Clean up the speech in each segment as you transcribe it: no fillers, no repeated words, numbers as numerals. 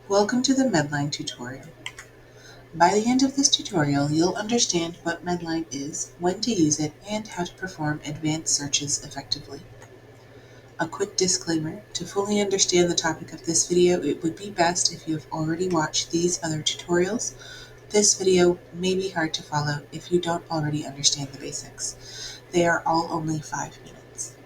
Welcome to the Medline tutorial. By the end of this tutorial, you'll understand what Medline is, when to use it, and how to perform advanced searches effectively. A quick disclaimer: to fully understand the topic of this video, it would be best if you have already watched these other tutorials. This video may be hard to follow if you don't already understand the basics. They are all only 5 minutes.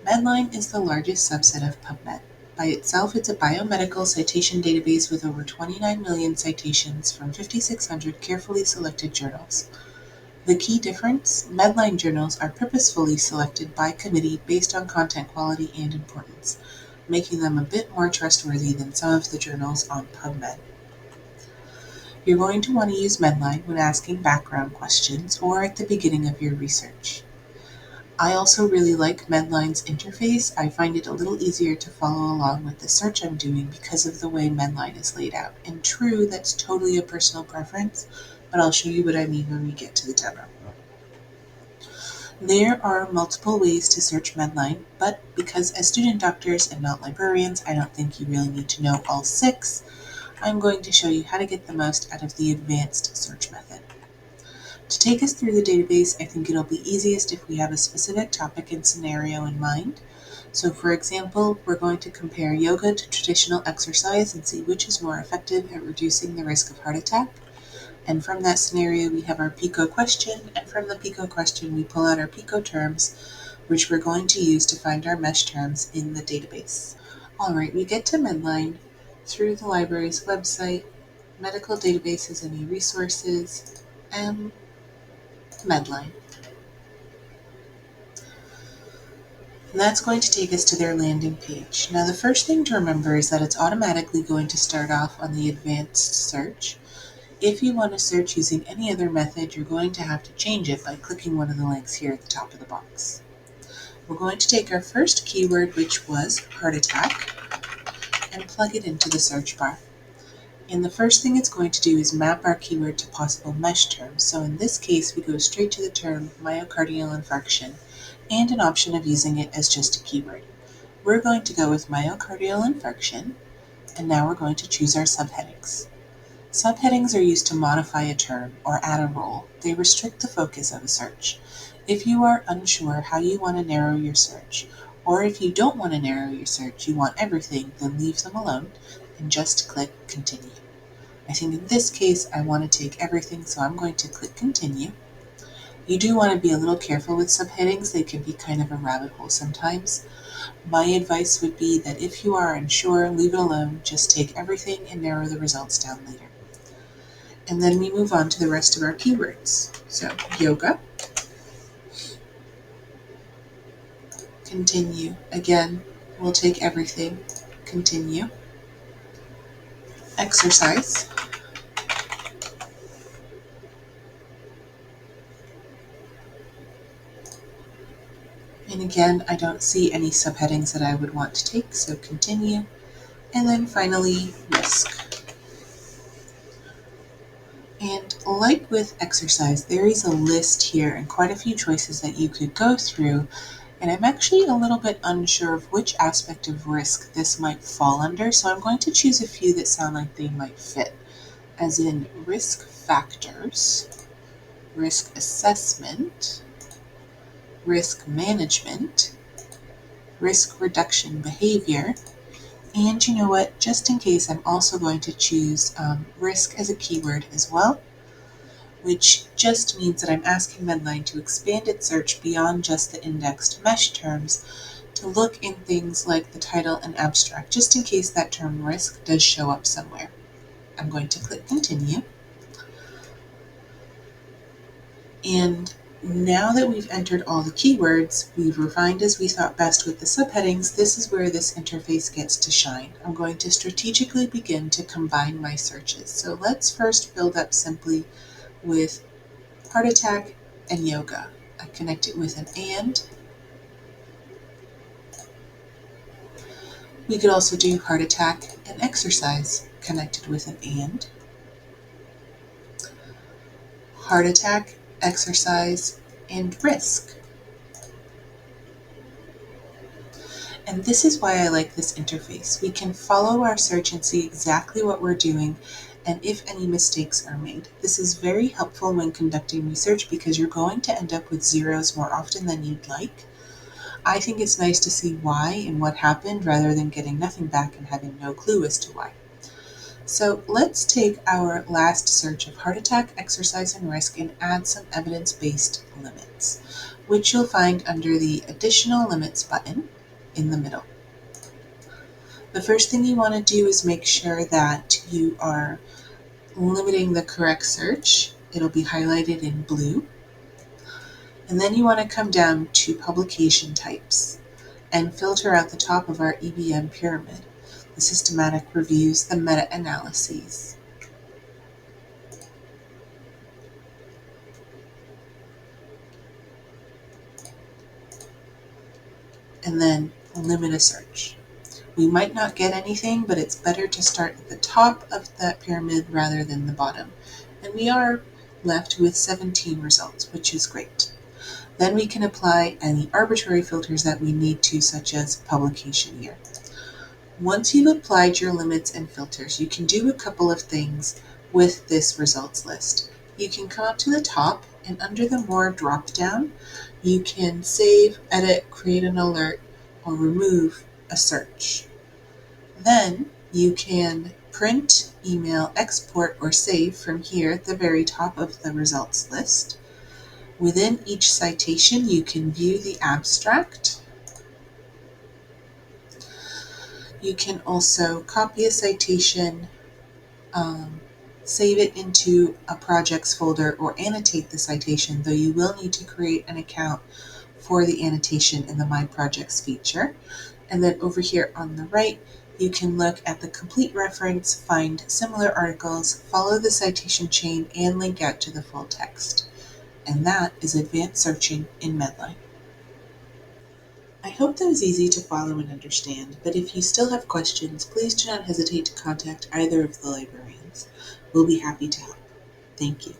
Medline is the largest subset of PubMed. By itself, it's a biomedical citation database with over 29 million citations from 5,600 carefully selected journals. The key difference: Medline journals are purposefully selected by committee based on content quality and importance, making them a bit more trustworthy than some of the journals on PubMed. You're going to want to use Medline when asking background questions or at the beginning of your research. I also really like Medline's interface. I find it a little easier to follow along with the search I'm doing because of the way Medline is laid out. And true, that's totally a personal preference, but I'll show you what I mean when we get to the demo. There are multiple ways to search Medline, but because as student doctors and not librarians, I don't think you really need to know all 6, I'm going to show you how to get the most out of the advanced search method. To take us through the database, I think it'll be easiest if we have a specific topic and scenario in mind. So for example, we're going to compare yoga to traditional exercise and see which is more effective at reducing the risk of heart attack. And from that scenario, we have our PICO question, and from the PICO question, we pull out our PICO terms, which we're going to use to find our mesh terms in the database. All right, we get to Medline through the library's website, medical databases and e-resources, and Medline. And that's going to take us to their landing page. Now the first thing to remember is that it's automatically going to start off on the advanced search. If you want to search using any other method, you're going to have to change it by clicking one of the links here at the top of the box. We're going to take our first keyword, which was heart attack, and plug it into the search bar. And the first thing it's going to do is map our keyword to possible mesh terms. So in this case, we go straight to the term myocardial infarction and an option of using it as just a keyword. We're going to go with myocardial infarction, and now we're going to choose our subheadings. Subheadings are used to modify a term or add a role. They restrict the focus of a search. If you are unsure how you want to narrow your search, or if you don't want to narrow your search, you want everything, then leave them alone and just click continue. I think in this case, I want to take everything, so I'm going to click continue. You do want to be a little careful with subheadings. They can be kind of a rabbit hole sometimes. My advice would be that if you are unsure, leave it alone. Just take everything and narrow the results down later. And then we move on to the rest of our keywords. So yoga, continue. Again, we'll take everything, continue. Exercise, and again, I don't see any subheadings that I would want to take, so continue. And then finally, risk. And like with exercise, there is a list here and quite a few choices that you could go through, and I'm actually a little bit unsure of which aspect of risk this might fall under, so I'm going to choose a few that sound like they might fit, as in risk factors, risk assessment, risk management, risk reduction behavior, and you know what, just in case, I'm also going to choose risk as a keyword as well, which just means that I'm asking Medline to expand its search beyond just the indexed mesh terms to look in things like the title and abstract, just in case that term risk does show up somewhere. I'm going to click continue. And now that we've entered all the keywords, we've refined as we thought best with the subheadings, this is where this interface gets to shine. I'm going to strategically begin to combine my searches. So let's first build up simply with heart attack and yoga. I connect it with an and. We could also do heart attack and exercise connected with an and. Heart attack, exercise, and risk. And this is why I like this interface. We can follow our search and see exactly what we're doing and if any mistakes are made. This is very helpful when conducting research because you're going to end up with zeros more often than you'd like. I think it's nice to see why and what happened rather than getting nothing back and having no clue as to why. So let's take our last search of heart attack, exercise, and risk and add some evidence-based limits, which you'll find under the Additional Limits button in the middle. The first thing you want to do is make sure that you are limiting the correct search. It'll be highlighted in blue. And then you want to come down to publication types and filter out the top of our EBM pyramid. The systematic reviews, the meta-analyses. And then limit a search. We might not get anything, but it's better to start at the top of that pyramid rather than the bottom. And we are left with 17 results, which is great. Then we can apply any arbitrary filters that we need to, such as publication year. Once you've applied your limits and filters, you can do a couple of things with this results list. You can come up to the top and under the More drop-down, you can save, edit, create an alert, or remove a search. Then you can print, email, export, or save from here at the very top of the results list. Within each citation, you can view the abstract. You can also copy a citation, save it into a projects folder, or annotate the citation, though you will need to create an account for the annotation in the My Projects feature. And then over here on the right, you can look at the complete reference, find similar articles, follow the citation chain, and link out to the full text. And that is advanced searching in Medline. I hope that was easy to follow and understand, but if you still have questions, please do not hesitate to contact either of the librarians. We'll be happy to help. Thank you.